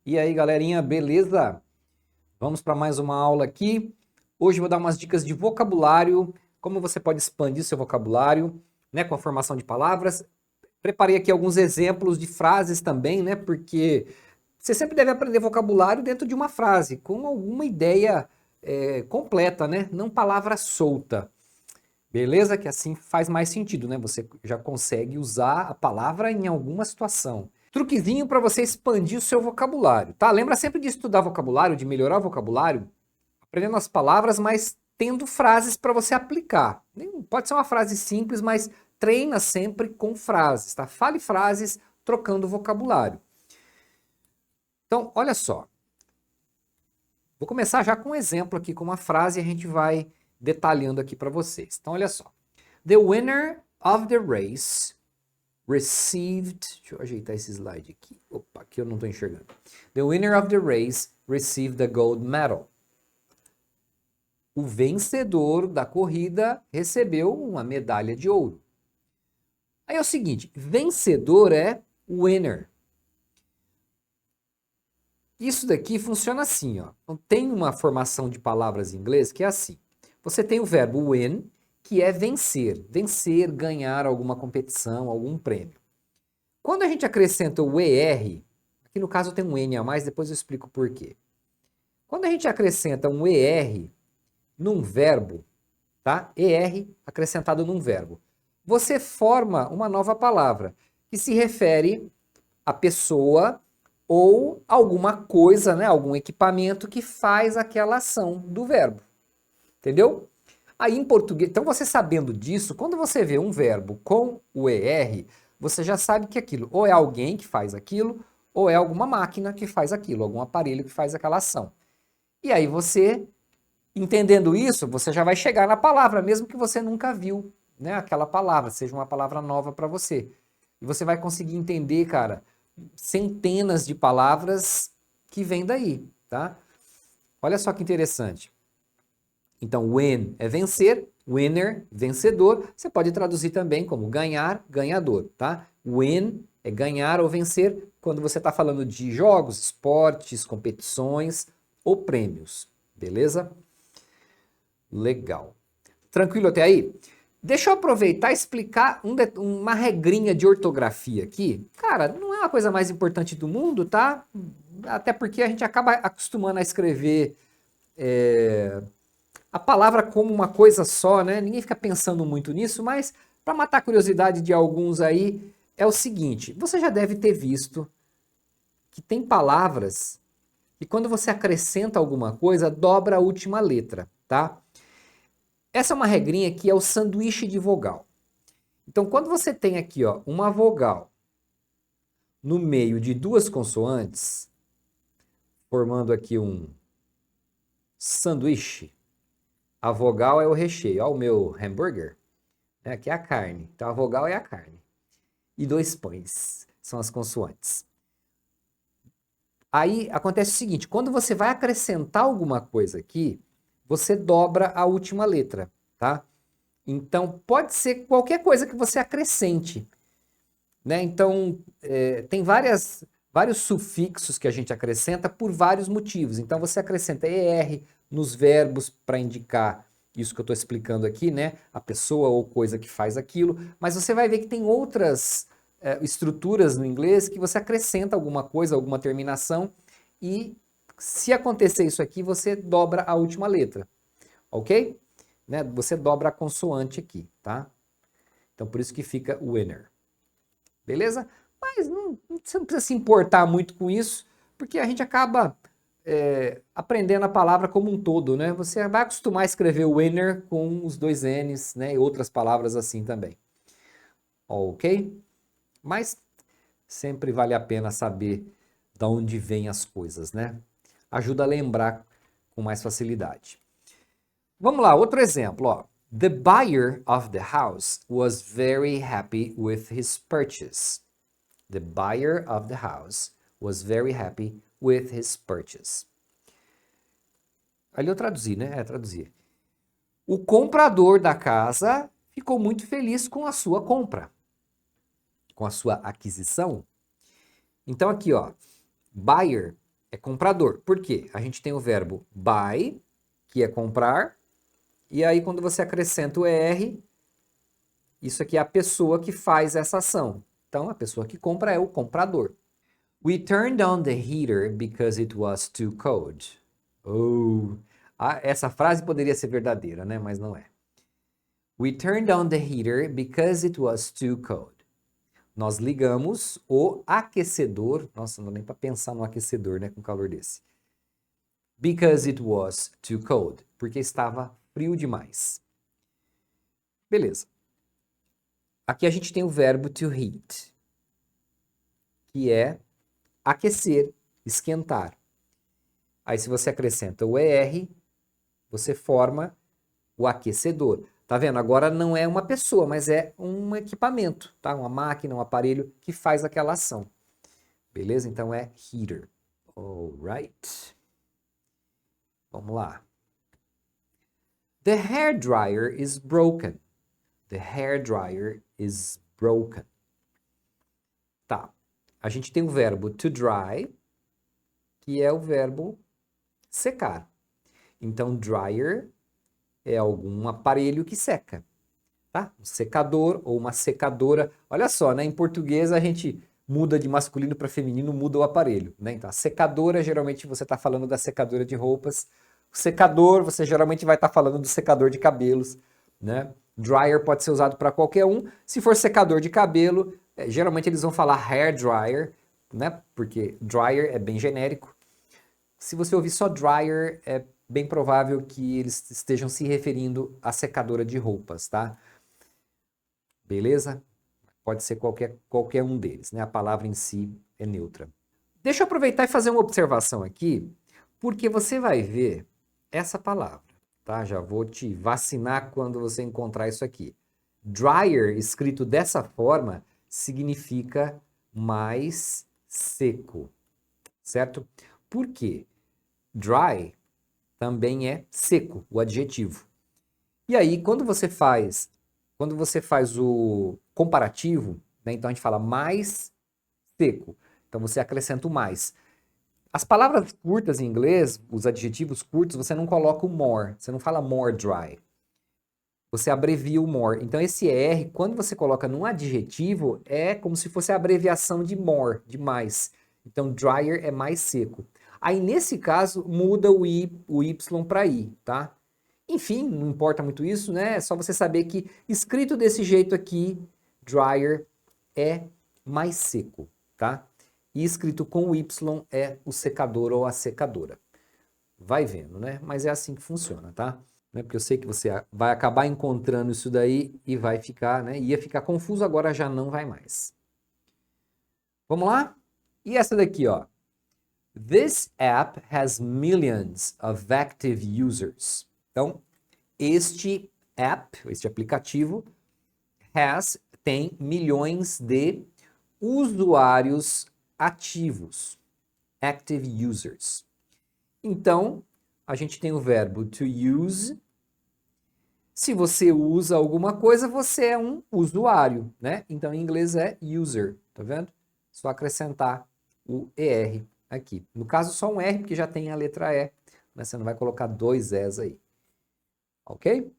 E aí, galerinha, beleza? Vamos para mais uma aula aqui. Hoje eu vou dar umas dicas de vocabulário, como você pode expandir seu vocabulário, né, com a formação de palavras. Preparei aqui alguns exemplos de frases também, né, porque você sempre deve aprender vocabulário dentro de uma frase, com alguma ideia completa, né, não palavra solta. Beleza? Que assim faz mais sentido, né? Você já consegue usar a palavra em alguma situação. Truquezinho para você expandir o seu vocabulário, tá? Lembra sempre de estudar vocabulário, de melhorar o vocabulário, aprendendo as palavras, mas tendo frases para você aplicar. Pode ser uma frase simples, mas treina sempre com frases, tá? Fale frases trocando vocabulário. Então, olha só. Vou começar já com um exemplo aqui, com uma frase e a gente vai detalhando aqui para vocês. Então, olha só. The winner of the race received. Deixa eu ajeitar esse slide aqui. Opa, aqui eu não estou enxergando. The winner of the race received the gold medal. O vencedor da corrida recebeu uma medalha de ouro. Aí é o seguinte: vencedor é winner. Isso daqui funciona assim, ó. Então, tem uma formação de palavras em inglês que é assim. Você tem o verbo win, que é vencer. Vencer, ganhar alguma competição, algum prêmio. Quando a gente acrescenta o ER, aqui no caso tem um N a mais, depois eu explico por quê. Quando a gente acrescenta um ER num verbo, tá? ER acrescentado num verbo, você forma uma nova palavra que se refere à pessoa ou alguma coisa, né? Algum equipamento que faz aquela ação do verbo. Entendeu? Aí em português, então você sabendo disso, quando você vê um verbo com o ER, você já sabe que aquilo ou é alguém que faz aquilo, ou é alguma máquina que faz aquilo, algum aparelho que faz aquela ação. E aí você, entendendo isso, você já vai chegar na palavra, mesmo que você nunca viu, né, aquela palavra, seja uma palavra nova para você. E você vai conseguir entender, cara, centenas de palavras que vêm daí, tá? Olha só que interessante. Então, win é vencer, winner, vencedor. Você pode traduzir também como ganhar, ganhador, tá? Win é ganhar ou vencer quando você está falando de jogos, esportes, competições ou prêmios, beleza? Legal. Tranquilo até aí? Deixa eu aproveitar e explicar uma regrinha de ortografia aqui. Cara, não é uma coisa mais importante do mundo, tá? Até porque a gente acaba acostumando a escrever a palavra como uma coisa só, né? Ninguém fica pensando muito nisso, mas para matar a curiosidade de alguns aí, é o seguinte: você já deve ter visto que tem palavras que quando você acrescenta alguma coisa, dobra a última letra, tá? Essa é uma regrinha que é o sanduíche de vogal. Então, quando você tem aqui, ó, uma vogal no meio de duas consoantes, formando aqui um sanduíche, a vogal é o recheio. Ó, o meu hambúrguer, né? Aqui é a carne. Então, a vogal é a carne. E dois pães são as consoantes. Aí acontece o seguinte: quando você vai acrescentar alguma coisa aqui, você dobra a última letra, tá? Então, pode ser qualquer coisa que você acrescente, né? Então, tem vários sufixos que a gente acrescenta por vários motivos. Então, você acrescenta ER nos verbos para indicar isso que eu estou explicando aqui, né? A pessoa ou coisa que faz aquilo. Mas você vai ver que tem outras estruturas no inglês que você acrescenta alguma coisa, alguma terminação, e se acontecer isso aqui, você dobra a última letra, ok? Né? Você dobra a consoante aqui, tá? Então, por isso que fica winner. Beleza? Mas você não precisa se importar muito com isso, porque a gente acaba aprendendo a palavra como um todo, né? Você vai acostumar a escrever winner com os dois N's, né? E outras palavras assim também. Ok? Mas sempre vale a pena saber de onde vêm as coisas, né? Ajuda a lembrar com mais facilidade. Vamos lá, outro exemplo, ó. The buyer of the house was very happy with his purchase. The buyer of the house was very happy with his purchase. Ali eu traduzi, né? Traduzir. O comprador da casa ficou muito feliz com a sua compra, com a sua aquisição. Então aqui, ó, buyer é comprador. Por quê? A gente tem o verbo buy, que é comprar, e aí quando você acrescenta o ER, isso aqui é a pessoa que faz essa ação. Então, a pessoa que compra é o comprador. We turned on the heater because it was too cold. Oh, essa frase poderia ser verdadeira, né? Mas não é. We turned on the heater because it was too cold. Nós ligamos o aquecedor. Nossa, não dá nem para pensar no aquecedor, né? Com calor desse. Because it was too cold. Porque estava frio demais. Beleza. Aqui a gente tem o verbo to heat, que é aquecer, esquentar. Aí se você acrescenta o ER, você forma o aquecedor. Tá vendo? Agora não é uma pessoa, mas é um equipamento, tá? Uma máquina, um aparelho que faz aquela ação. Beleza? Então é heater. Alright. Vamos lá. The hair dryer is broken. The hair dryer is broken. Tá. A gente tem o verbo to dry, que é o verbo secar. Então, dryer é algum aparelho que seca, tá? Um secador ou uma secadora. Olha só, né? Em português a gente muda de masculino para feminino, muda o aparelho, né? Então, a secadora, geralmente você está falando da secadora de roupas. O secador, você geralmente vai estar falando do secador de cabelos, né? Dryer pode ser usado para qualquer um. Se for secador de cabelo, geralmente eles vão falar hair dryer, né? Porque dryer é bem genérico. Se você ouvir só dryer, é bem provável que eles estejam se referindo à secadora de roupas, tá? Beleza? Pode ser qualquer um deles, né? A palavra em si é neutra. Deixa eu aproveitar e fazer uma observação aqui, porque você vai ver essa palavra, tá? Já vou te vacinar quando você encontrar isso aqui. Dryer, escrito dessa forma, significa mais seco, certo? Por quê? Dry também é seco, o adjetivo. E aí, quando você faz o comparativo, né, então a gente fala mais seco. Então você acrescenta o mais. As palavras curtas em inglês, os adjetivos curtos, você não coloca o more. Você não fala more dry. Você abrevia o more. Então esse R, quando você coloca num adjetivo, é como se fosse a abreviação de more, de mais. Então dryer é mais seco. Aí nesse caso muda o Y para I, tá? Enfim, não importa muito isso, né? É só você saber que escrito desse jeito aqui, dryer é mais seco, tá? E escrito com o Y é o secador ou a secadora. Vai vendo, né? Mas é assim que funciona, tá? Né? Porque eu sei que você vai acabar encontrando isso daí e vai ficar, né? Ia ficar confuso, agora já não vai mais. Vamos lá? E essa daqui, ó. This app has millions of active users. Então, este aplicativo, tem milhões de usuários ativos, active users. Então, a gente tem o verbo to use. Se você usa alguma coisa, você é um usuário, né? Então, em inglês é user, tá vendo? Só acrescentar o ER aqui. No caso, só um R, porque já tem a letra E, mas você não vai colocar dois Es aí. Ok?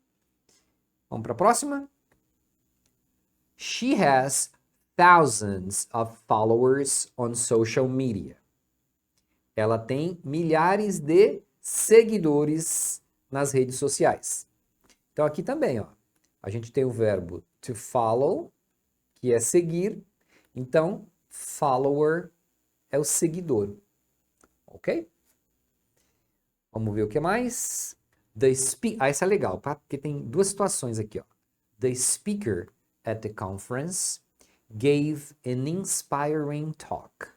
Vamos para a próxima? She has thousands of followers on social media. Ela tem milhares de seguidores nas redes sociais. Então aqui também, ó, a gente tem o verbo to follow, que é seguir. Então, follower é o seguidor. Ok? Vamos ver o que mais. Essa é legal, tá? Porque tem duas situações aqui, ó. The speaker at the conference gave an inspiring talk.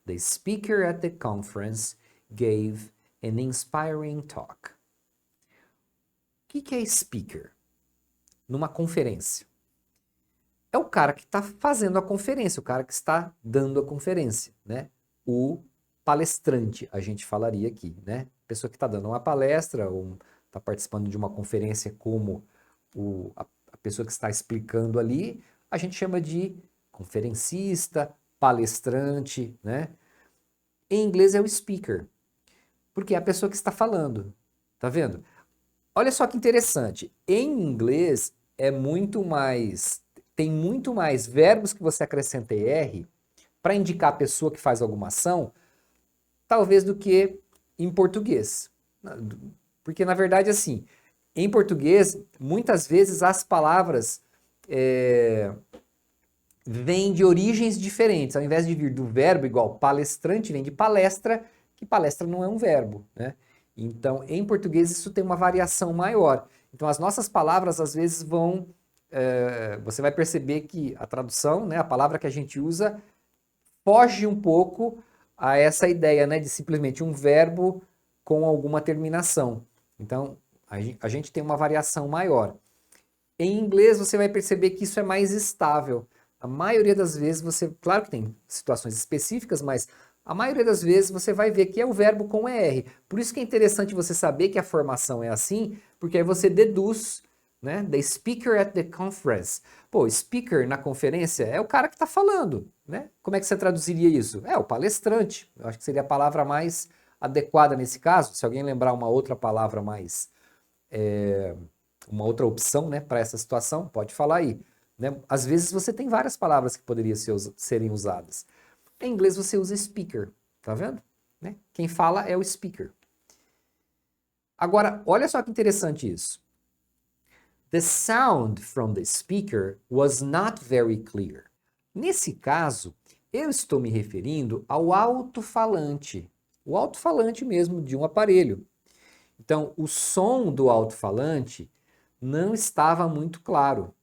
The speaker at the conference gave an inspiring talk. O que é speaker? Numa conferência. É o cara que está fazendo a conferência, o cara que está dando a conferência, né? O palestrante, a gente falaria aqui, né? Pessoa que está dando uma palestra ou está participando de uma conferência como a pessoa que está explicando ali, a gente chama de conferencista, palestrante, né? Em inglês é o speaker, porque é a pessoa que está falando. Tá vendo? Olha só que interessante. Em inglês tem muito mais verbos que você acrescenta ER para indicar a pessoa que faz alguma ação, talvez do que em português. Porque na verdade assim, em português, muitas vezes as palavras vêm de origens diferentes. Ao invés de vir do verbo igual palestrante, vem de palestra, que palestra não é um verbo, né? Então, em português, isso tem uma variação maior. Então, as nossas palavras, às vezes, você vai perceber que a tradução, né, a palavra que a gente usa, foge um pouco a essa ideia, né, de simplesmente um verbo com alguma terminação. Então, a gente tem uma variação maior. Em inglês, você vai perceber que isso é mais estável. A maioria das vezes claro que tem situações específicas, mas a maioria das vezes você vai ver que é o verbo com ER. Por isso que é interessante você saber que a formação é assim, porque aí você deduz, né? The speaker at the conference. Pô, speaker na conferência é o cara que está falando, né? Como é que você traduziria isso? É o palestrante. Eu acho que seria a palavra mais adequada nesse caso. Se alguém lembrar uma outra palavra mais, uma outra opção, né, para essa situação, pode falar aí. Né? Às vezes você tem várias palavras que poderiam serem usadas. Em inglês você usa speaker, tá vendo? Né? Quem fala é o speaker. Agora, olha só que interessante isso. The sound from the speaker was not very clear. Nesse caso, eu estou me referindo ao alto-falante. O alto-falante mesmo de um aparelho. Então, o som do alto-falante não estava muito claro.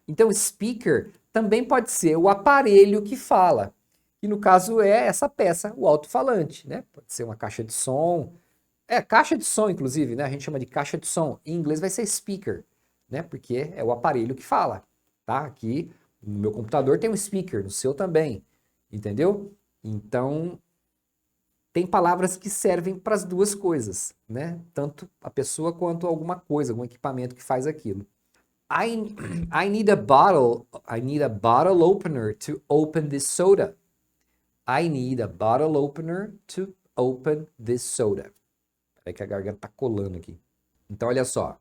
Então, speaker também pode ser o aparelho que fala. E no caso é essa peça, o alto-falante, né? Pode ser uma caixa de som. Caixa de som, inclusive, né? A gente chama de caixa de som. Em inglês vai ser speaker, né? Porque é o aparelho que fala, tá? Aqui no meu computador tem um speaker, no seu também, entendeu? Então, tem palavras que servem para as duas coisas, né? Tanto a pessoa quanto alguma coisa, algum equipamento que faz aquilo. I need a bottle opener to open this soda. I need a bottle opener to open this soda. Peraí que a garganta tá colando aqui. Então, olha só.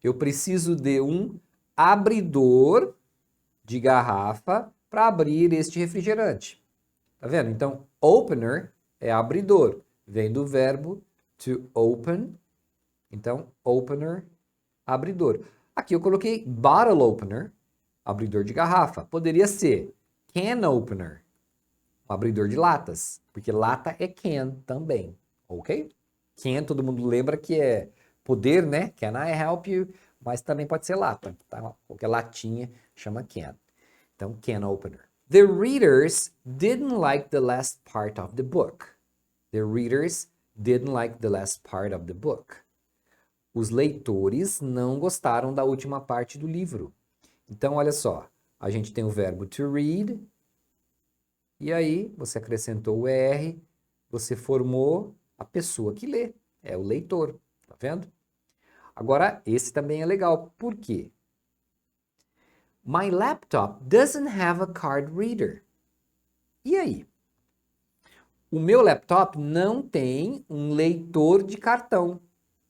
Eu preciso de um abridor de garrafa para abrir este refrigerante. Tá vendo? Então, opener é abridor. Vem do verbo to open. Então, opener, abridor. Aqui eu coloquei bottle opener, abridor de garrafa. Poderia ser can opener, um abridor de latas, porque lata é can também, ok? Can, todo mundo lembra que é poder, né? Can I help you? Mas também pode ser lata, tá? Qualquer latinha chama can. Então, can opener. The readers didn't like the last part of the book. The readers didn't like the last part of the book. Os leitores não gostaram da última parte do livro. Então, olha só. A gente tem o verbo to read. E aí, você acrescentou o ER. Você formou a pessoa que lê. É o leitor. Tá vendo? Agora, esse também é legal. Por quê? My laptop doesn't have a card reader. E aí? O meu laptop não tem um leitor de cartão.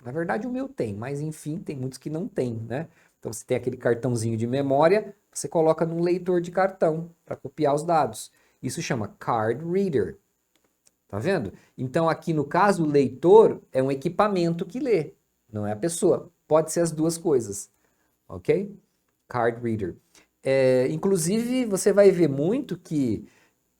Na verdade, o meu tem, mas enfim, tem muitos que não tem, né? Então, você tem aquele cartãozinho de memória, você coloca num leitor de cartão para copiar os dados. Isso chama card reader. Tá vendo? Então, aqui no caso, o leitor é um equipamento que lê, não é a pessoa. Pode ser as duas coisas, ok? Card reader. Inclusive, você vai ver muito que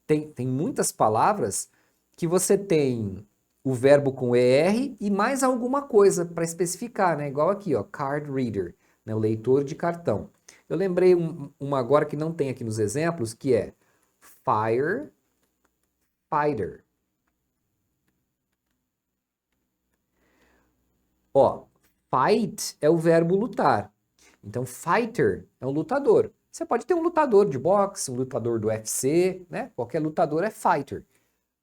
tem muitas palavras que você tem o verbo com ER e mais alguma coisa para especificar, né? Igual aqui, ó, card reader, né? O leitor de cartão. Eu lembrei uma agora que não tem aqui nos exemplos, que é fighter. Ó, fight é o verbo lutar. Então, fighter é um lutador. Você pode ter um lutador de boxe, um lutador do UFC, né? Qualquer lutador é fighter.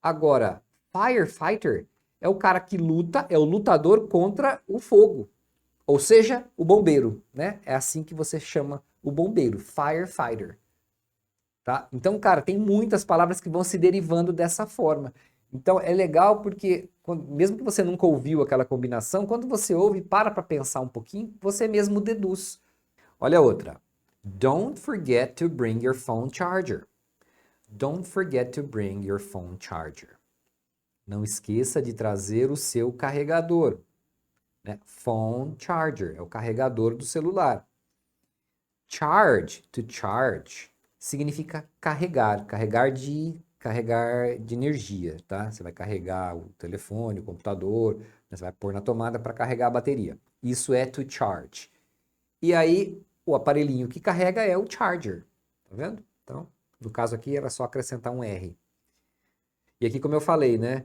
Agora, firefighter é o cara que luta, é o lutador contra o fogo. Ou seja, o bombeiro, né? É assim que você chama o bombeiro, firefighter. Tá? Então, cara, tem muitas palavras que vão se derivando dessa forma. Então é legal porque, mesmo que você nunca ouviu aquela combinação, quando você ouve e para pensar um pouquinho, você mesmo deduz. Olha a outra. Don't forget to bring your phone charger. Don't forget to bring your phone charger. Não esqueça de trazer o seu carregador. Né? Phone charger é o carregador do celular. Charge, to charge, significa carregar, carregar de energia, tá? Você vai carregar o telefone, o computador, né? Você vai pôr na tomada para carregar a bateria. Isso é to charge. E aí, o aparelhinho que carrega é o charger, tá vendo? Então, no caso aqui, era só acrescentar um R. E aqui, como eu falei, né?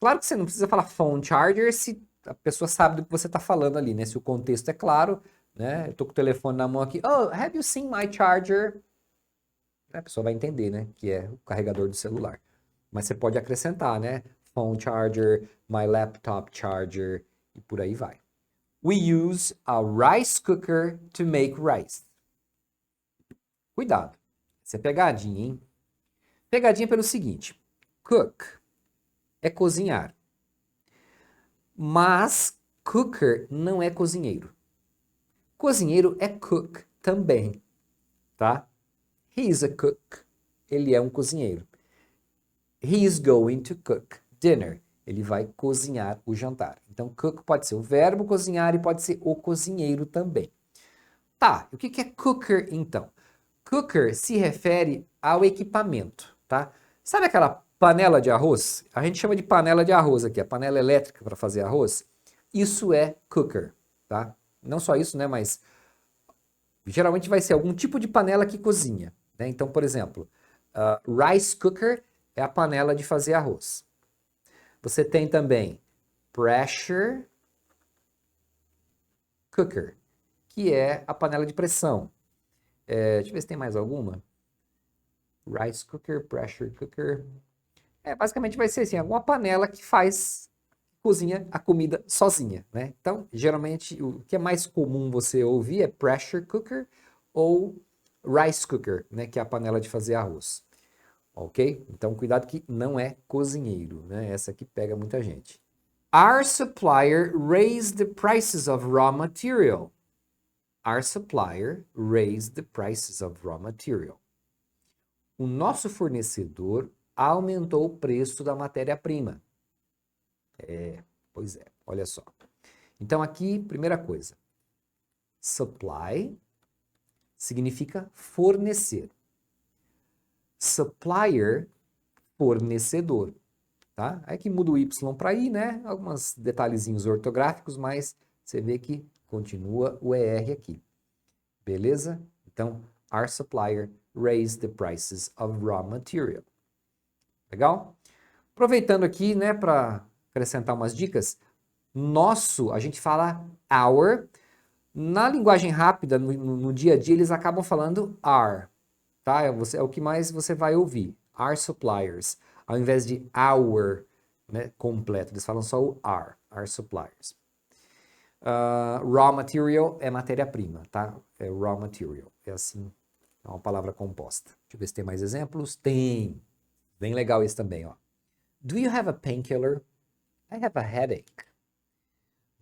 Claro que você não precisa falar phone charger se a pessoa sabe do que você está falando ali, né? Se o contexto é claro, né? Eu tô com o telefone na mão aqui. Oh, have you seen my charger? A pessoa vai entender, né? Que é o carregador do celular. Mas você pode acrescentar, né? Phone charger, my laptop charger e por aí vai. We use a rice cooker to make rice. Cuidado. Isso é pegadinha, hein? Pegadinha pelo seguinte. Cook é cozinhar. Mas cooker não é cozinheiro. Cozinheiro é cook também, tá? He is a cook. Ele é um cozinheiro. He is going to cook dinner. Ele vai cozinhar o jantar. Então, cook pode ser o verbo cozinhar e pode ser o cozinheiro também. Tá, o que é cooker então? Cooker se refere ao equipamento, tá? Sabe aquela panela de arroz? A gente chama de panela de arroz aqui, a panela elétrica para fazer arroz. Isso é cooker, tá? Não só isso, né, mas geralmente vai ser algum tipo de panela que cozinha, né? Então, por exemplo, rice cooker é a panela de fazer arroz. Você tem também pressure cooker, que é a panela de pressão. Deixa eu ver se tem mais alguma. Rice cooker, pressure cooker. Basicamente vai ser assim, alguma panela que cozinha a comida sozinha, né? Então, geralmente, o que é mais comum você ouvir é pressure cooker ou rice cooker, né? Que é a panela de fazer arroz. Ok? Então, cuidado que não é cozinheiro, né? Essa aqui pega muita gente. Our supplier raised the prices of raw material. Our supplier raised the prices of raw material. O nosso fornecedor aumentou o preço da matéria-prima. Pois é, olha só. Então aqui, primeira coisa, supply significa fornecer. Supplier, fornecedor, tá? Aí que muda o Y para I, né? Alguns detalhezinhos ortográficos, mas você vê que continua o ER aqui. Beleza? Então, our supplier raised the prices of raw material. Legal? Aproveitando aqui, né, para acrescentar umas dicas, nosso, a gente fala our. Na linguagem rápida, no dia a dia, eles acabam falando are, tá? É o que mais você vai ouvir. Our suppliers. Ao invés de our, né, completo. Eles falam só o our suppliers. Raw material é matéria-prima, tá? É raw material. É assim, é uma palavra composta. Deixa eu ver se tem mais exemplos. Tem. Bem legal esse também, ó. Do you have a painkiller? I have a headache.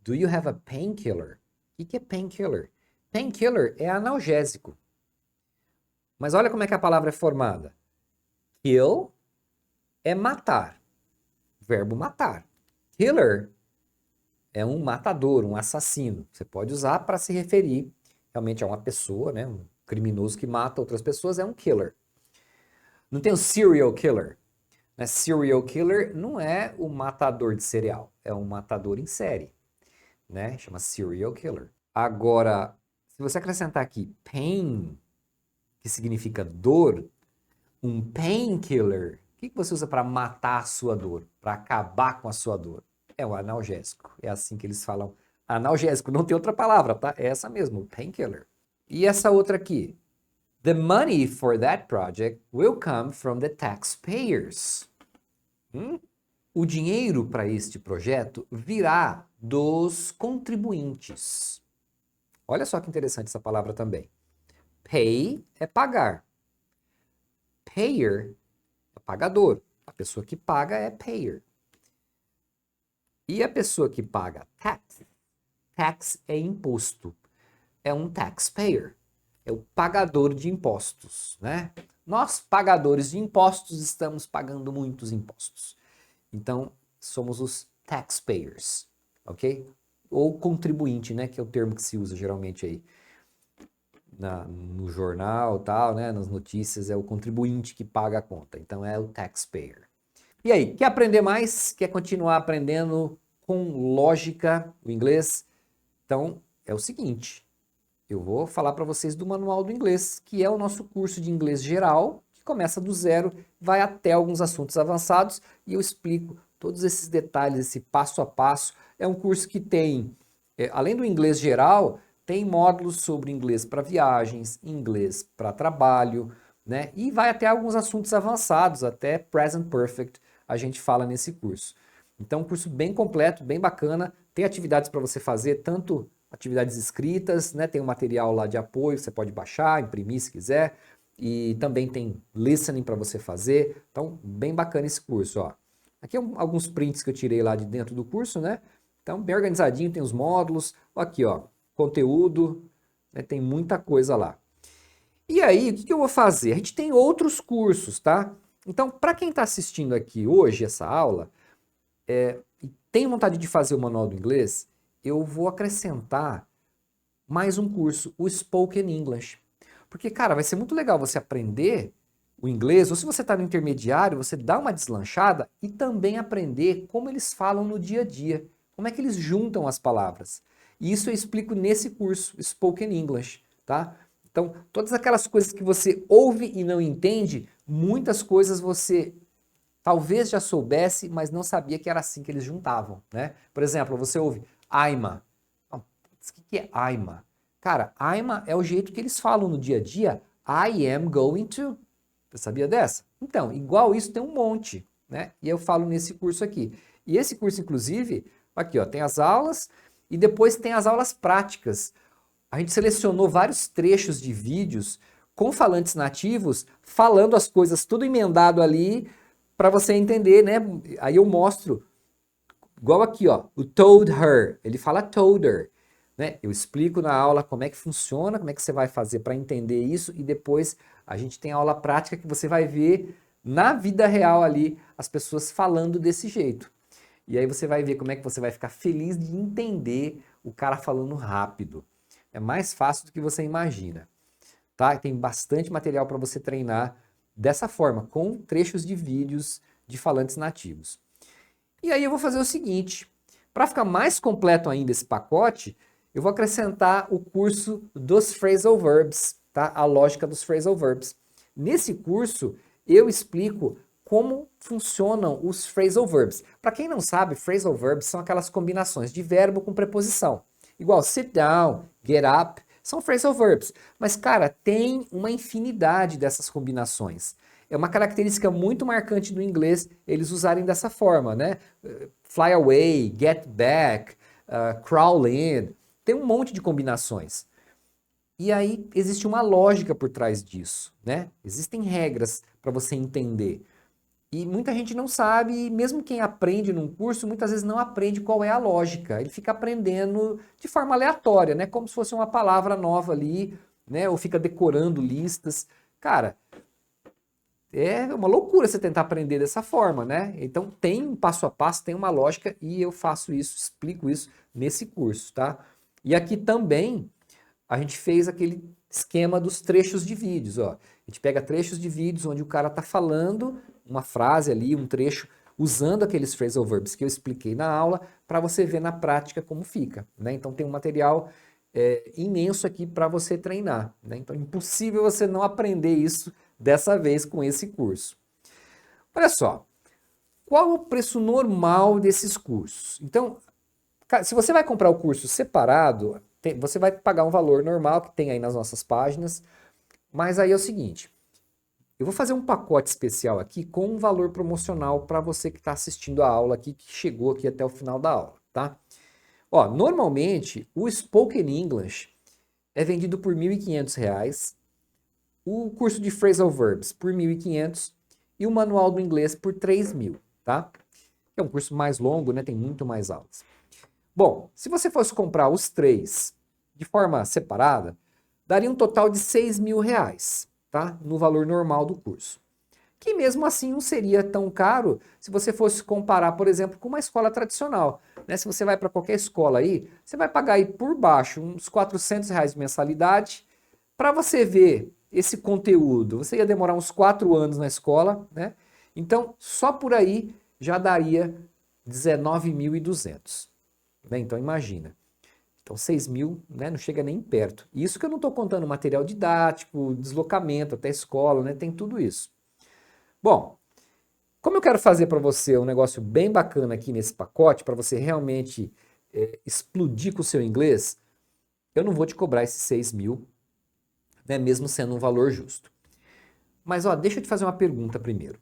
Do you have a painkiller? O que é painkiller? Painkiller é analgésico. Mas olha como é que a palavra é formada. Kill é matar. Verbo matar. Killer é um matador, um assassino. Você pode usar para se referir realmente a uma pessoa, né? Um criminoso que mata outras pessoas é um killer. Não tem o serial killer. Né? Serial killer não é o matador de cereal, é um matador em série. Né? Chama serial killer. Agora, se você acrescentar aqui pain, que significa dor, um painkiller, o que você usa para matar a sua dor, para acabar com a sua dor? É o analgésico. É assim que eles falam. Analgésico, não tem outra palavra, tá? É essa mesmo, painkiller. E essa outra aqui? The money for that project will come from the taxpayers. O dinheiro para este projeto virá dos contribuintes. Olha só que interessante essa palavra também. Pay é pagar. Payer é pagador. A pessoa que paga é payer. E a pessoa que paga tax, tax é imposto, é um taxpayer, é o pagador de impostos, né? Nós, pagadores de impostos, estamos pagando muitos impostos. Então, somos os taxpayers, ok? Ou contribuinte, né? Que é o termo que se usa geralmente aí no jornal, tal, né? Nas notícias, é o contribuinte que paga a conta. Então, é o taxpayer. E aí, quer aprender mais? Quer continuar aprendendo com lógica o inglês? Então, é o seguinte, eu vou falar para vocês do Manual do Inglês, que é o nosso curso de inglês geral, que começa do zero, vai até alguns assuntos avançados, e eu explico todos esses detalhes, esse passo a passo. É um curso que tem, além do inglês geral, tem módulos sobre inglês para viagens, inglês para trabalho, né? E vai até alguns assuntos avançados, até Present Perfect, a gente fala nesse curso. Então, um curso bem completo, bem bacana, tem atividades para você fazer, tanto atividades escritas, né? Tem um material lá de apoio, você pode baixar, imprimir se quiser, e também tem listening para você fazer. Então, bem bacana esse curso, ó. Aqui alguns prints que eu tirei lá de dentro do curso, né? Então, bem organizadinho, tem os módulos. Aqui, ó, conteúdo, né? Tem muita coisa lá. E aí, o que eu vou fazer? A gente tem outros cursos, tá? Então, para quem está assistindo aqui hoje essa aula, e tem vontade de fazer o Manual do Inglês, eu vou acrescentar mais um curso, o Spoken English. Porque, cara, vai ser muito legal você aprender o inglês, ou se você está no intermediário, você dá uma deslanchada e também aprender como eles falam no dia a dia, como é que eles juntam as palavras. E isso eu explico nesse curso, Spoken English, tá? Então, todas aquelas coisas que você ouve e não entende, muitas coisas você talvez já soubesse, mas não sabia que era assim que eles juntavam, né? Por exemplo, você ouve Aima. O que é Aima? Cara, Aima é o jeito que eles falam no dia a dia. I am going to. Você sabia dessa? Então, igual isso tem um monte, né? E eu falo nesse curso aqui. E esse curso, inclusive, aqui, ó, tem as aulas e depois tem as aulas práticas. A gente selecionou vários trechos de vídeos com falantes nativos falando as coisas tudo emendado ali para você entender, né? Aí eu mostro, igual aqui, ó, o told her, ele fala told her, né? Eu explico na aula como é que funciona, como é que você vai fazer para entender isso e depois a gente tem a aula prática que você vai ver na vida real ali as pessoas falando desse jeito. E aí você vai ver como é que você vai ficar feliz de entender o cara falando rápido. É mais fácil do que você imagina, tá? Tem bastante material para você treinar dessa forma, com trechos de vídeos de falantes nativos. E aí eu vou fazer o seguinte, para ficar mais completo ainda esse pacote, eu vou acrescentar o curso dos phrasal verbs, tá? A lógica dos phrasal verbs. Nesse curso, eu explico como funcionam os phrasal verbs. Para quem não sabe, phrasal verbs são aquelas combinações de verbo com preposição. Igual sit down, get up, são phrasal verbs. Mas, cara, tem uma infinidade dessas combinações. É uma característica muito marcante do inglês eles usarem dessa forma, né? Fly away, get back, crawl in. Tem um monte de combinações. E aí existe uma lógica por trás disso, né? Existem regras para você entender. E muita gente não sabe, e mesmo quem aprende num curso, muitas vezes não aprende qual é a lógica. Ele fica aprendendo de forma aleatória, né? Como se fosse uma palavra nova ali, né? Ou fica decorando listas. Cara, é uma loucura você tentar aprender dessa forma, né? Então tem um passo a passo, tem uma lógica e eu faço isso, explico isso nesse curso, tá? E aqui também a gente fez aquele esquema dos trechos de vídeos, ó. A gente pega trechos de vídeos onde o cara tá falando uma frase ali, um trecho, usando aqueles phrasal verbs que eu expliquei na aula, para você ver na prática como fica, né? Então tem um material imenso aqui para você treinar, né? Então é impossível você não aprender isso dessa vez com esse curso. Olha só, qual é o preço normal desses cursos? Então, se você vai comprar o curso separado, você vai pagar um valor normal que tem aí nas nossas páginas, mas aí é o seguinte, eu vou fazer um pacote especial aqui com um valor promocional para você que está assistindo a aula aqui, que chegou aqui até o final da aula, tá? Ó, normalmente, o Spoken English é vendido por R$ 1.500, o curso de Phrasal Verbs por R$ 1.500 e o Manual do Inglês por 3.000, tá? É um curso mais longo, né? Tem muito mais aulas. Bom, se você fosse comprar os três de forma separada, daria um total de R$ 6.000, tá? No valor normal do curso. Que mesmo assim não seria tão caro se você fosse comparar, por exemplo, com uma escola tradicional, né? Se você vai para qualquer escola aí, você vai pagar aí por baixo uns R$ 400 de mensalidade para você ver esse conteúdo. Você ia demorar uns 4 anos na escola, né? Então, só por aí já daria 19.200, né? Então, imagina. Então, 6.000, né, não chega nem perto. Isso que eu não estou contando material didático, deslocamento até a escola, né? Tem tudo isso. Bom, como eu quero fazer para você um negócio bem bacana aqui nesse pacote, para você realmente explodir com o seu inglês, eu não vou te cobrar esses 6.000, né, mesmo sendo um valor justo. Mas ó, deixa eu te fazer uma pergunta primeiro.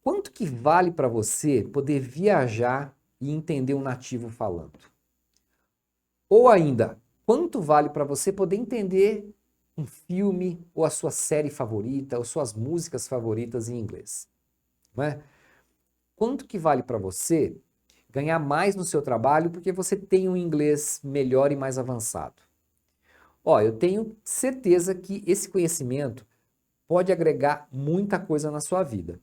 Quanto que vale para você poder viajar e entender um nativo falando? Ou ainda, quanto vale para você poder entender um filme, ou a sua série favorita, ou suas músicas favoritas em inglês? Não é? Quanto que vale para você ganhar mais no seu trabalho porque você tem um inglês melhor e mais avançado? Ó, eu tenho certeza que esse conhecimento pode agregar muita coisa na sua vida.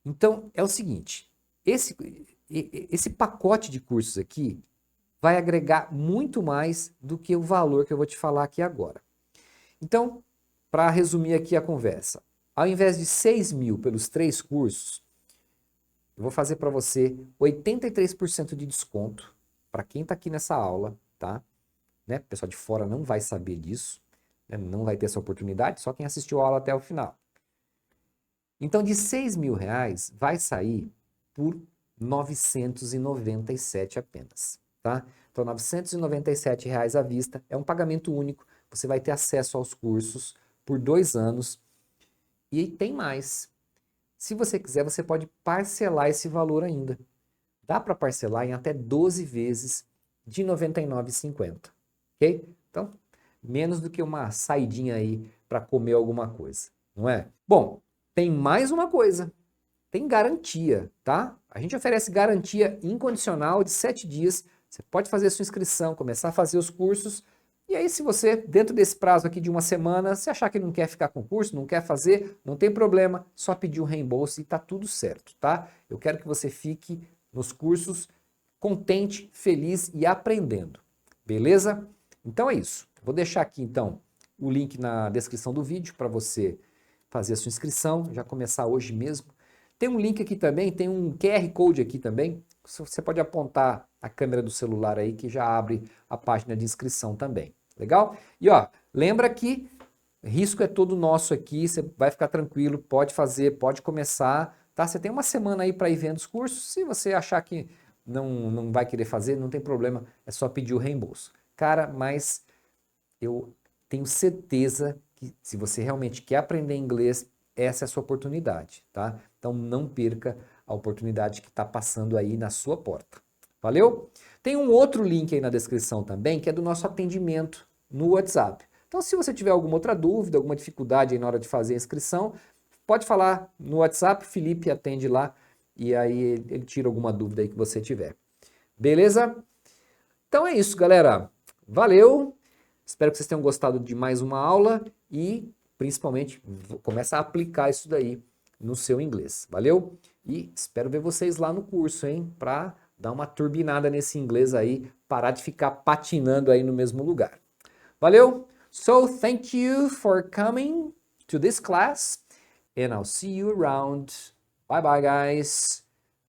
Então, é o seguinte, esse pacote de cursos aqui vai agregar muito mais do que o valor que eu vou te falar aqui agora. Então, para resumir aqui a conversa, ao invés de 6.000 pelos 3 cursos, eu vou fazer para você 83% de desconto para quem está aqui nessa aula, tá? Né? O pessoal de fora não vai saber disso, né? Não vai ter essa oportunidade, só quem assistiu a aula até o final. Então, de R$ 6.000 vai sair por 997 apenas, tá? Então, R$ 997 à vista, é um pagamento único, você vai ter acesso aos cursos por 2 anos e tem mais. Se você quiser, você pode parcelar esse valor ainda. Dá para parcelar em até 12 vezes de R$ 99,50, ok? Então, menos do que uma saidinha aí para comer alguma coisa, não é? Bom, tem mais uma coisa, tem garantia, tá? A gente oferece garantia incondicional de 7 dias, você pode fazer a sua inscrição, começar a fazer os cursos, e aí se você, dentro desse prazo aqui de uma semana, se achar que não quer ficar com o curso, não quer fazer, não tem problema, só pedir o reembolso e tá tudo certo, tá? Eu quero que você fique nos cursos contente, feliz e aprendendo, beleza? Então é isso, vou deixar aqui então o link na descrição do vídeo para você fazer a sua inscrição, já começar hoje mesmo. Tem um link aqui também, tem um QR Code aqui também, você pode apontar a câmera do celular aí que já abre a página de inscrição também, legal? E ó, lembra que risco é todo nosso aqui, você vai ficar tranquilo, pode fazer, pode começar, tá? Você tem uma semana aí para ir vendo os cursos, se você achar que não vai querer fazer, não tem problema, é só pedir o reembolso. Cara, mas eu tenho certeza que se você realmente quer aprender inglês, essa é a sua oportunidade, tá? Então não perca a oportunidade que está passando aí na sua porta. Valeu? Tem um outro link aí na descrição também, que é do nosso atendimento no WhatsApp. Então se você tiver alguma outra dúvida, alguma dificuldade aí na hora de fazer a inscrição, pode falar no WhatsApp, o Felipe atende lá e aí ele tira alguma dúvida aí que você tiver. Beleza? Então é isso, galera. Valeu! Espero que vocês tenham gostado de mais uma aula e, principalmente, começa a aplicar isso daí no seu inglês. Valeu? E espero ver vocês lá no curso, hein? Para dar uma turbinada nesse inglês aí, parar de ficar patinando aí no mesmo lugar. Valeu? So, thank you for coming to this class and I'll see you around. Bye bye, guys.